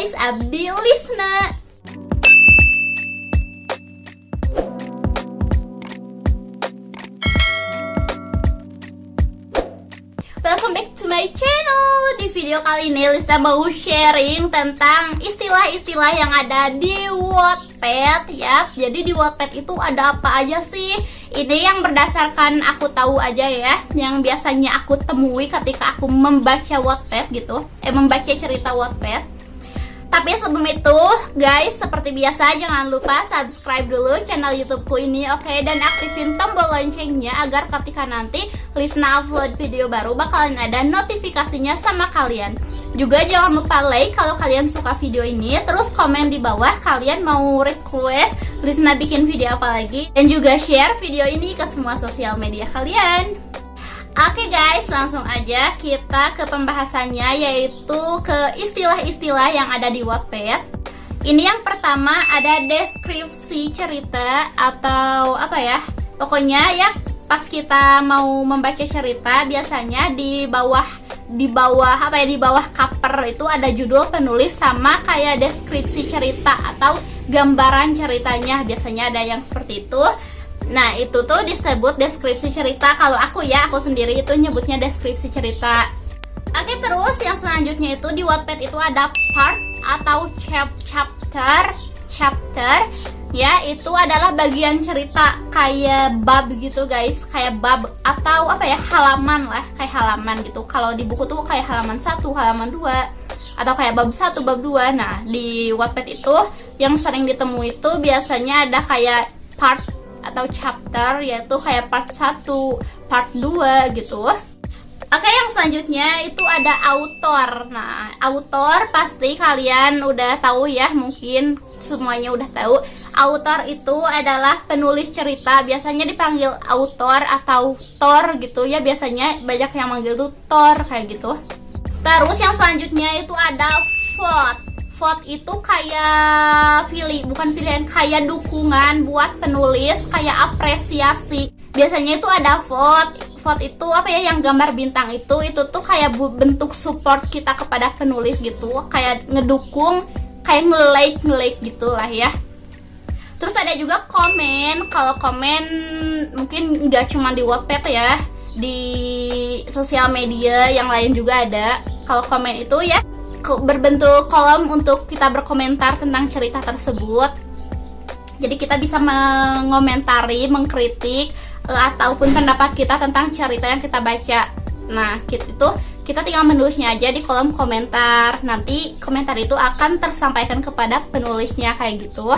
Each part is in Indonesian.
guys, Abdi Lisna. Welcome back to my channel. Di video kali ini Lisna mau sharing tentang istilah-istilah yang ada di Wattpad ya. Jadi di Wattpad itu ada apa aja sih? Ini yang berdasarkan aku tahu aja ya, yang biasanya aku temui ketika aku membaca Wattpad gitu, membaca cerita Wattpad. Tapi sebelum itu, guys, seperti biasa jangan lupa subscribe dulu channel YouTubeku ini, oke? Dan aktifin tombol loncengnya agar ketika nanti Lisna upload video baru bakalan ada notifikasinya sama kalian. Juga jangan lupa like kalau kalian suka video ini, terus komen di bawah kalian mau request Lisna bikin video apa lagi, dan juga share video ini ke semua sosial media kalian. Oke guys, langsung aja kita ke pembahasannya, yaitu ke istilah-istilah yang ada di Wattpad. Ini yang pertama ada deskripsi cerita atau apa ya, pokoknya ya pas kita mau membaca cerita biasanya di bawah cover itu ada judul penulis sama kayak deskripsi cerita atau gambaran ceritanya, biasanya ada yang seperti itu. Nah, itu tuh disebut deskripsi cerita. Kalau aku sendiri itu nyebutnya deskripsi cerita. Oke, terus yang selanjutnya itu di Wattpad itu ada part atau chapter ya, itu adalah bagian cerita kayak bab gitu guys, kayak bab atau apa ya, halaman lah, kayak halaman gitu. Kalau di buku tuh kayak halaman 1, halaman 2 atau kayak bab 1, bab 2. Nah, di Wattpad itu yang sering ditemui itu biasanya ada kayak part atau chapter, yaitu kayak part 1, part 2 gitu. Oke, yang selanjutnya itu ada author. Nah, author pasti kalian udah tahu ya, mungkin semuanya udah tahu. Author itu adalah penulis cerita, biasanya dipanggil author atau Thor gitu ya, biasanya banyak yang manggil tuh Thor kayak gitu. Terus yang selanjutnya itu ada vote. Vote itu kayak bukan pilihan, kayak dukungan buat penulis, kayak apresiasi. Biasanya itu ada vote. Vote itu apa ya, yang gambar bintang itu tuh kayak bentuk support kita kepada penulis gitu, kayak ngedukung, kayak nge-like gitu lah ya. Terus ada juga komen. Kalau komen mungkin nggak cuma di Wattpad ya, di sosial media yang lain juga ada. Kalau komen itu ya berbentuk kolom untuk kita berkomentar tentang cerita tersebut. Jadi kita bisa mengomentari, mengkritik ataupun pendapat kita tentang cerita yang kita baca. Nah, kita tinggal menulisnya aja di kolom komentar. Nanti komentar itu akan tersampaikan kepada penulisnya kayak gitu.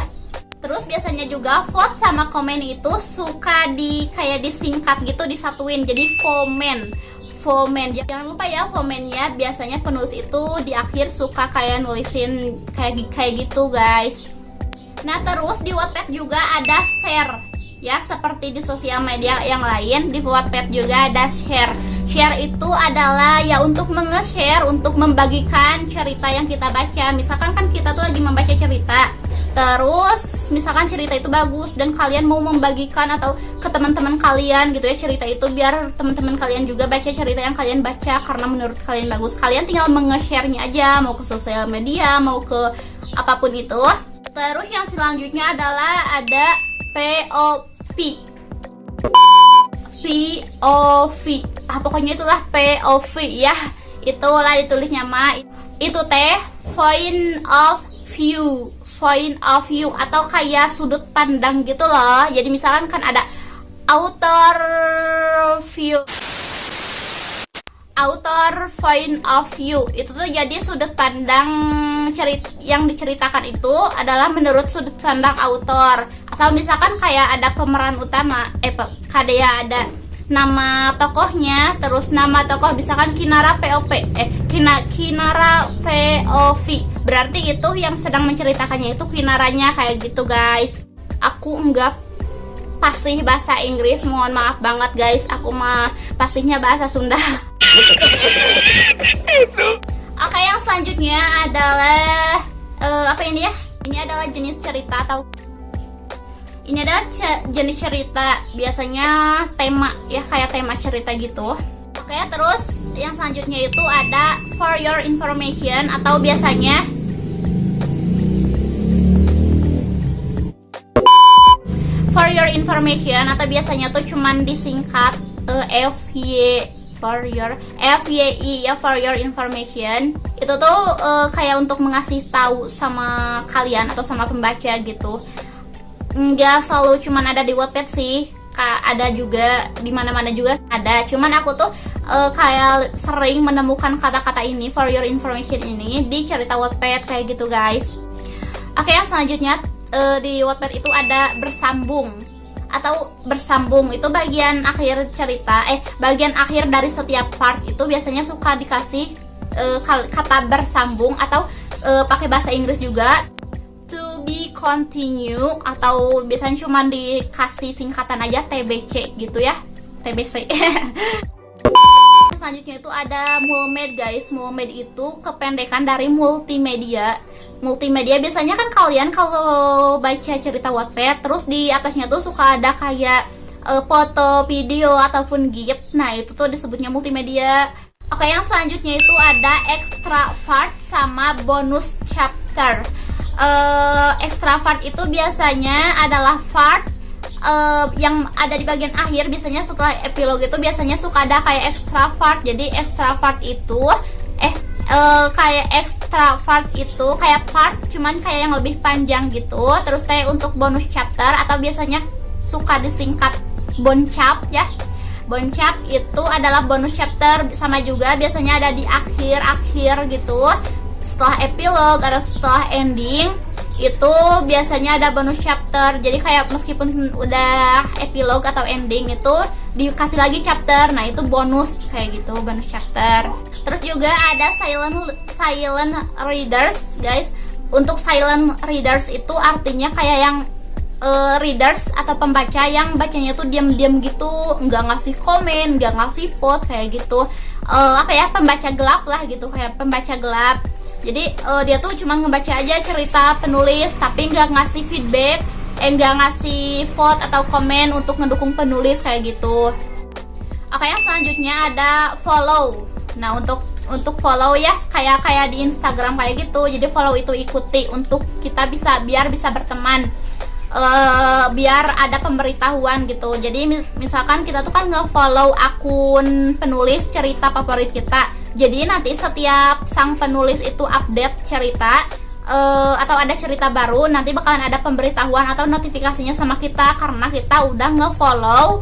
Terus biasanya juga vote sama komen itu suka kayak disingkat gitu, disatuin jadi fomen. Jangan lupa ya, fomennya biasanya penulis itu di akhir suka kayak nulisin kayak gitu guys. Nah, terus di Wattpad juga ada share ya, seperti di sosial media yang lain, di Wattpad juga ada share. Share itu adalah ya untuk menge-share, untuk membagikan cerita yang kita baca. Misalkan kan kita tuh lagi membaca cerita, terus misalkan cerita itu bagus dan kalian mau membagikan atau ke teman-teman kalian gitu ya cerita itu, biar teman-teman kalian juga baca cerita yang kalian baca karena menurut kalian bagus. Kalian tinggal menge-share-nya aja, mau ke sosial media, mau ke apapun itu. Terus yang selanjutnya adalah ada POV. Pokoknya itulah POV ya. Itulah ditulisnya mah. Itu teh point of view atau kayak sudut pandang gitu loh. Jadi misalkan kan ada author point of view, itu tuh jadi sudut pandang yang diceritakan itu adalah menurut sudut pandang author. Atau misalkan kayak ada pemeran utama, kayak ada nama tokohnya, terus nama tokoh misalkan Kinara POV, berarti itu yang sedang menceritakannya itu Kinaranya kayak gitu guys. Aku enggak fasih bahasa Inggris, mohon maaf banget guys, aku mah fasihnya bahasa Sunda. Oke, yang selanjutnya adalah apa ini ya? Ini adalah jenis cerita atau ini adalah jenis cerita, biasanya tema ya, kayak tema cerita gitu. Oke, terus yang selanjutnya itu ada for your information atau biasanya information atau biasanya tuh cuman disingkat FY FYI ya, for your information. Itu tuh kayak untuk mengasih tahu sama kalian atau sama pembaca gitu. Nggak selalu cuman ada di Wattpad sih, ada juga di mana-mana juga ada. Cuman aku tuh kayak sering menemukan kata-kata ini, for your information ini di cerita Wattpad kayak gitu guys. Oke, yang selanjutnya di Wattpad itu ada bersambung atau bersambung. Itu bagian akhir cerita, bagian akhir dari setiap part itu biasanya suka dikasih kata bersambung atau pakai bahasa Inggris juga to be continue, atau biasanya cuma dikasih singkatan aja TBC gitu ya, TBC. Selanjutnya itu ada mulmed guys. Mulmed itu kependekan dari multimedia. Multimedia biasanya kan kalian kalau baca cerita Wattpad terus di atasnya tuh suka ada kayak foto, video ataupun GIF. Nah, itu tuh disebutnya multimedia. Oke, yang selanjutnya itu ada extra part sama bonus chapter. Extra part itu biasanya adalah part yang ada di bagian akhir. Biasanya setelah epilog itu biasanya suka ada kayak extra part. Jadi extra part itu kayak extra part itu kayak part cuman kayak yang lebih panjang gitu. Terus kayak untuk bonus chapter atau biasanya suka disingkat boncap ya. Boncap itu adalah bonus chapter, sama juga biasanya ada di akhir-akhir gitu. Setelah epilog atau setelah ending itu biasanya ada bonus chapter. Jadi kayak meskipun udah epilog atau ending itu dikasih lagi chapter. Nah, itu bonus kayak gitu, bonus chapter. Terus juga ada silent readers, guys. Untuk silent readers itu artinya kayak yang readers atau pembaca yang bacanya tuh diam-diam gitu, nggak ngasih komen, nggak ngasih vote kayak gitu. Pembaca gelap lah gitu, kayak pembaca gelap. Jadi dia tuh cuma ngebaca aja cerita penulis tapi nggak ngasih feedback, nggak ngasih vote atau komen untuk ngedukung penulis kayak gitu. Oke, yang selanjutnya ada follow. Nah, untuk follow ya kayak di Instagram kayak gitu. Jadi follow itu ikuti untuk kita biar bisa berteman. Biar ada pemberitahuan gitu. Jadi misalkan kita tuh kan nge-follow akun penulis cerita favorit kita. Jadi nanti setiap sang penulis itu update cerita atau ada cerita baru, nanti bakalan ada pemberitahuan atau notifikasinya sama kita karena kita udah nge-follow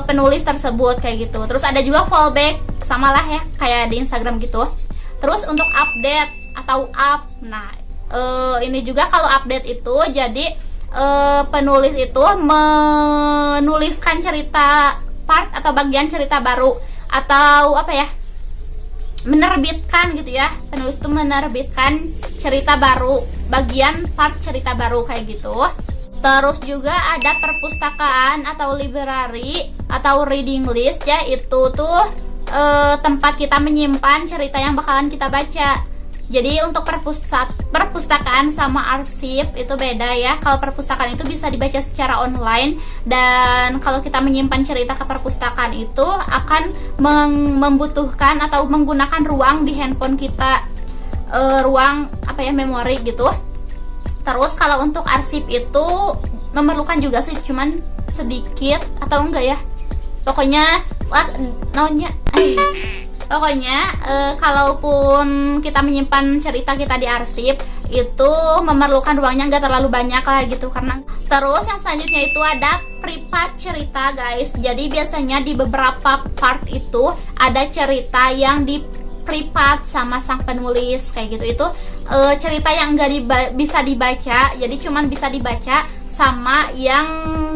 penulis tersebut kayak gitu. Terus ada juga fallback, samalah ya kayak di Instagram gitu. Terus untuk update atau up, nah ini juga kalau update itu jadi penulis itu menuliskan cerita part atau bagian cerita baru atau menerbitkan gitu ya. Penulis itu menerbitkan cerita baru, bagian part cerita baru kayak gitu. Terus juga ada perpustakaan atau library atau reading list ya. Itu tuh tempat kita menyimpan cerita yang bakalan kita baca. Jadi untuk perpustakaan sama arsip itu beda ya. Kalau perpustakaan itu bisa dibaca secara online, dan kalau kita menyimpan cerita ke perpustakaan itu akan membutuhkan atau menggunakan ruang di handphone kita, ruang memori gitu. Terus kalau untuk arsip itu memerlukan juga sih, cuman sedikit atau enggak ya. Pokoknya kalaupun kita menyimpan cerita kita di arsip itu memerlukan ruangnya nggak terlalu banyak lah gitu. Karena terus yang selanjutnya itu ada prepared cerita guys. Jadi biasanya di beberapa part itu ada cerita yang di prepared sama sang penulis kayak gitu. Itu cerita yang nggak bisa dibaca, jadi cuman bisa dibaca sama yang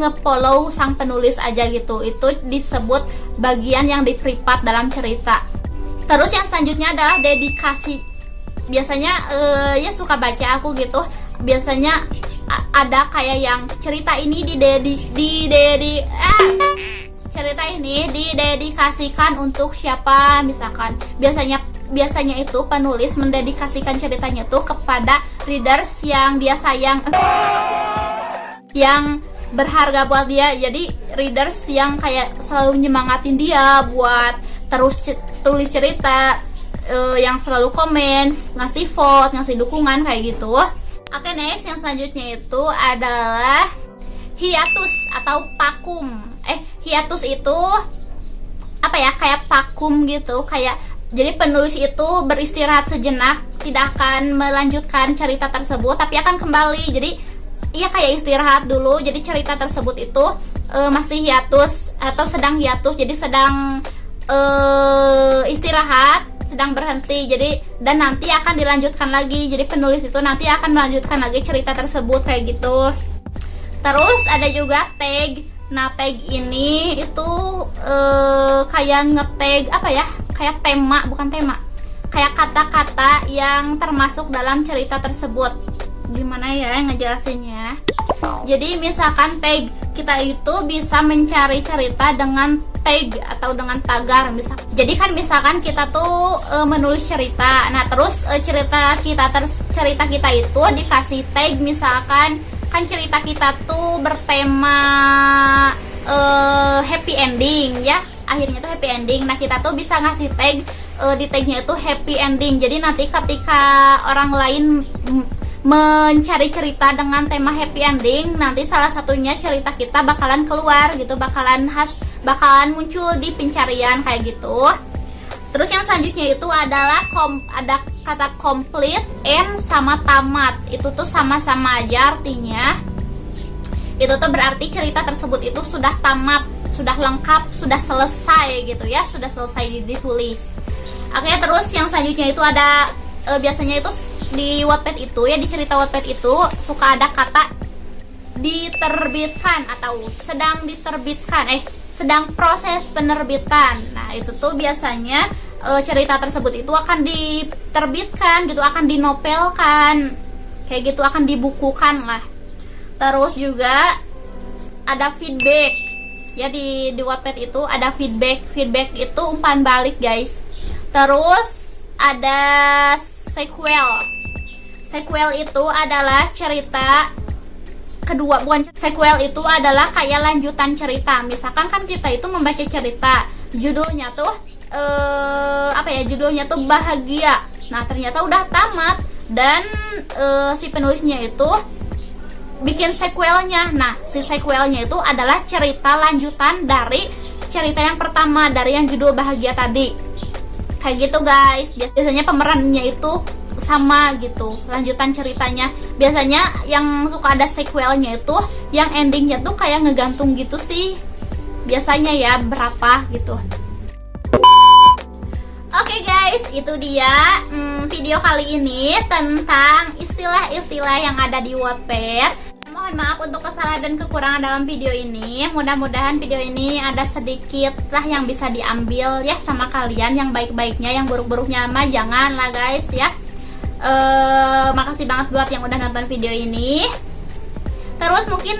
nge-follow sang penulis aja gitu. Itu disebut bagian yang di prepared dalam cerita. Terus yang selanjutnya adalah dedikasi. Biasanya ya suka baca aku gitu. Biasanya ada kayak yang cerita ini cerita ini didedikasikan untuk siapa misalkan. Biasanya itu penulis mendedikasikan ceritanya tuh kepada readers yang dia sayang, yang berharga buat dia. Jadi readers yang kayak selalu nyemangatin dia buat terus tulis cerita, yang selalu komen, ngasih vote, ngasih dukungan kayak gitu. Oke, next yang selanjutnya itu adalah hiatus atau vakum. Hiatus itu apa ya, kayak vakum gitu, kayak jadi penulis itu beristirahat sejenak, tidak akan melanjutkan cerita tersebut tapi akan kembali. Jadi iya kayak istirahat dulu, jadi cerita tersebut itu masih hiatus atau sedang hiatus, jadi sedang istirahat, sedang berhenti. Jadi dan nanti akan dilanjutkan lagi, jadi penulis itu nanti akan melanjutkan lagi cerita tersebut kayak gitu. Terus ada juga tag. Nah tag ini itu kayak ngetag apa ya, kayak tema, bukan tema, kayak kata-kata yang termasuk dalam cerita tersebut. Gimana ya ngejelasinnya? Jadi misalkan tag, kita itu bisa mencari cerita dengan tag atau dengan tagar jadi kan misalkan kita tuh menulis cerita, nah terus cerita kita itu dikasih tag, misalkan kan cerita kita tuh bertema happy ending ya, akhirnya tuh happy ending. Nah kita tuh bisa ngasih tag, di tagnya itu happy ending. Jadi nanti ketika orang lain mencari cerita dengan tema happy ending, nanti salah satunya cerita kita bakalan keluar gitu, bakalan muncul di pencarian kayak gitu. Terus yang selanjutnya itu adalah ada kata complete, end sama tamat. Itu tuh sama-sama aja artinya. Itu tuh berarti cerita tersebut itu sudah tamat, sudah lengkap, sudah selesai gitu ya, sudah selesai ditulis. Oke, terus yang selanjutnya itu ada biasanya itu di Wattpad itu ya, di cerita Wattpad itu suka ada kata diterbitkan atau sedang diterbitkan, sedang proses penerbitan. Nah itu tuh biasanya cerita tersebut itu akan diterbitkan gitu, akan dinopelkan kayak gitu, akan dibukukan lah. Terus juga ada feedback ya, di Wattpad itu ada feedback itu umpan balik guys. Terus ada sequel itu adalah cerita kedua, bukan sequel itu adalah kayak lanjutan cerita. Misalkan kan kita itu membaca cerita, judulnya tuh judulnya tuh bahagia. Nah ternyata udah tamat dan si penulisnya itu bikin sequelnya. Nah si sequelnya itu adalah cerita lanjutan dari cerita yang pertama, dari yang judul bahagia tadi kayak gitu guys. Biasanya pemerannya itu sama gitu, lanjutan ceritanya. Biasanya yang suka ada sequelnya itu yang endingnya tuh kayak ngegantung gitu sih biasanya ya, berapa gitu. Oke guys, itu dia video kali ini tentang istilah-istilah yang ada di Wattpad. Mohon maaf untuk kesalahan dan kekurangan dalam video ini. Mudah-mudahan video ini ada sedikit lah yang bisa diambil ya sama kalian, yang baik-baiknya, yang buruk-buruknya mah jangan lah guys ya. Makasih banget buat yang udah nonton video ini. Terus mungkin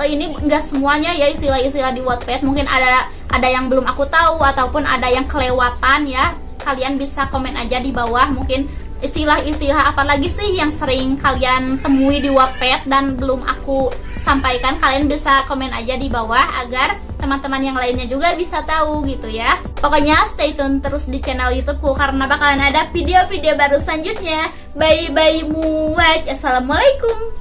ini enggak semuanya ya istilah-istilah di Wattpad, mungkin ada yang belum aku tahu ataupun ada yang kelewatan ya. Kalian bisa komen aja di bawah, mungkin istilah-istilah apa lagi sih yang sering kalian temui di Wattpad dan belum aku sampaikan. Kalian bisa komen aja di bawah agar teman-teman yang lainnya juga bisa tahu gitu ya. Pokoknya stay tune terus di channel YouTubeku karena bakalan ada video-video baru selanjutnya. Bye bye muach. Assalamualaikum.